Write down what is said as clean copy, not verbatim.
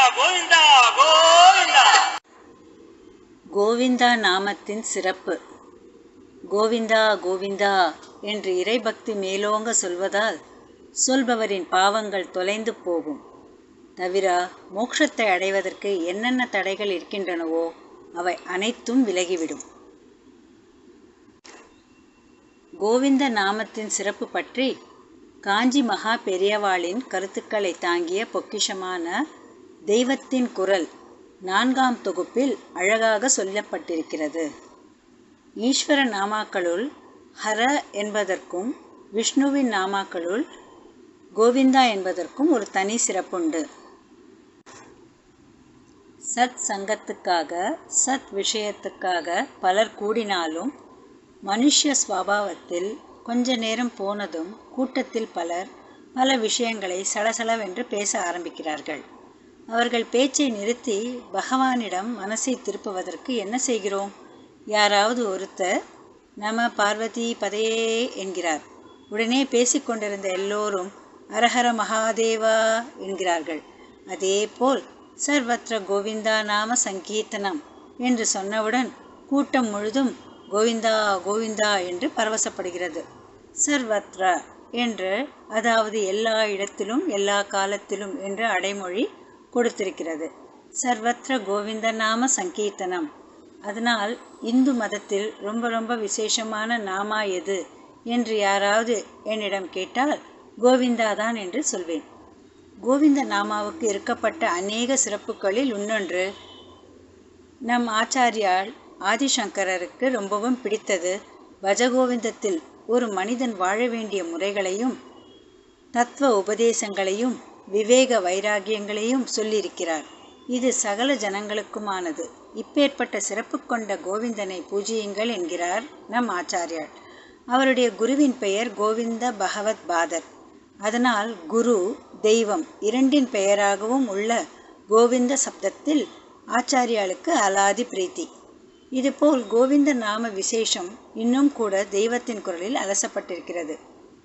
கோவிந்தா கோவிந்தா. கோவிந்தா நாமத்தின் சிறப்பு. கோவிந்தா கோவிந்தா என்று இறைபக்தி மேலோங்க சொல்வதால் சொல்பவரின் பாவங்கள் தொலைந்து போகும். தவிர மோட்சத்தை அடைவதற்கு என்னென்ன தடைகள் இருக்கின்றனவோ அவை அனைத்தும் விலகிவிடும். கோவிந்த நாமத்தின் சிறப்பு பற்றி காஞ்சி மகா பெரியவாளின் கருத்துக்களை தாங்கிய பொக்கிஷமான தெய்வத்தின் குரல் 4ஆம் தொகுப்பில் அழகாக சொல்லப்பட்டிருக்கிறது. ஈஸ்வர நாமாக்களுள் ஹர என்பதற்கும் விஷ்ணுவின் நாமாக்களுள் கோவிந்தா என்பதற்கும் ஒரு தனி சிறப்புண்டு. சத் சங்கத்துக்காக சத் விஷயத்துக்காக பலர் கூடினாலும் மனுஷ ஸ்வபாவத்தில் கொஞ்ச நேரம் போனதும் கூட்டத்தில் பலர் பல விஷயங்களை சலசலவென்று பேச ஆரம்பிக்கிறார்கள். அவர்கள் பேச்சை நிறுத்தி பகவானிடம் மனசை திருப்புவதற்கு என்ன செய்கிறோம்? யாராவது ஒருத்தர் நம பார்வதி பதையே என்கிறார். உடனே பேசிக்கொண்டிருந்த எல்லோரும் அரஹர மகாதேவா என்கிறார்கள். அதேபோல் சர்வத்ர கோவிந்தா நாம சங்கீர்த்தனம் என்று சொன்னவுடன் கூட்டம் முழுதும் கோவிந்தா கோவிந்தா என்று பரவசப்படுகிறது. சர்வத்ர என்று, அதாவது எல்லா இடத்திலும் எல்லா காலத்திலும் என்று அடைமொழி கொடுத்திருக்கிறது. சர்வத்ர கோவிந்த நாம சங்கீர்த்தனம். அதனால் இந்து மதத்தில் ரொம்ப ரொம்ப விசேஷமான நாமா எது என்று யாராவது என்னிடம் கேட்டால் கோவிந்தா தான் என்று சொல்வேன். கோவிந்த நாமாவுக்கு இருக்கப்பட்ட அநேக சிறப்புகளில் இன்னொன்று, நம் ஆச்சாரியால் ஆதிசங்கரருக்கு ரொம்பவும் பிடித்தது பஜகோவிந்தத்தில் ஒரு மனிதன் வாழ வேண்டிய முறைகளையும் தத்துவ உபதேசங்களையும் விவேக வைராகியங்களையும் சொல்லியிருக்கிறார். இது சகல ஜனங்களுக்குமானது. இப்பேற்பட்ட சிறப்பு கொண்ட கோவிந்தனை பூஜியுங்கள் என்கிறார் நம் ஆச்சாரியார். அவருடைய குருவின் பெயர் கோவிந்த பகவத் பாதர். அதனால் குரு தெய்வம் இரண்டின் பெயராகவும் உள்ள கோவிந்த சப்தத்தில் ஆச்சாரியாளுக்கு அலாதி பிரீத்தி. இதுபோல் கோவிந்த நாம விசேஷம் இன்னும் கூட தெய்வத்தின் குரலில் அலசப்பட்டிருக்கிறது.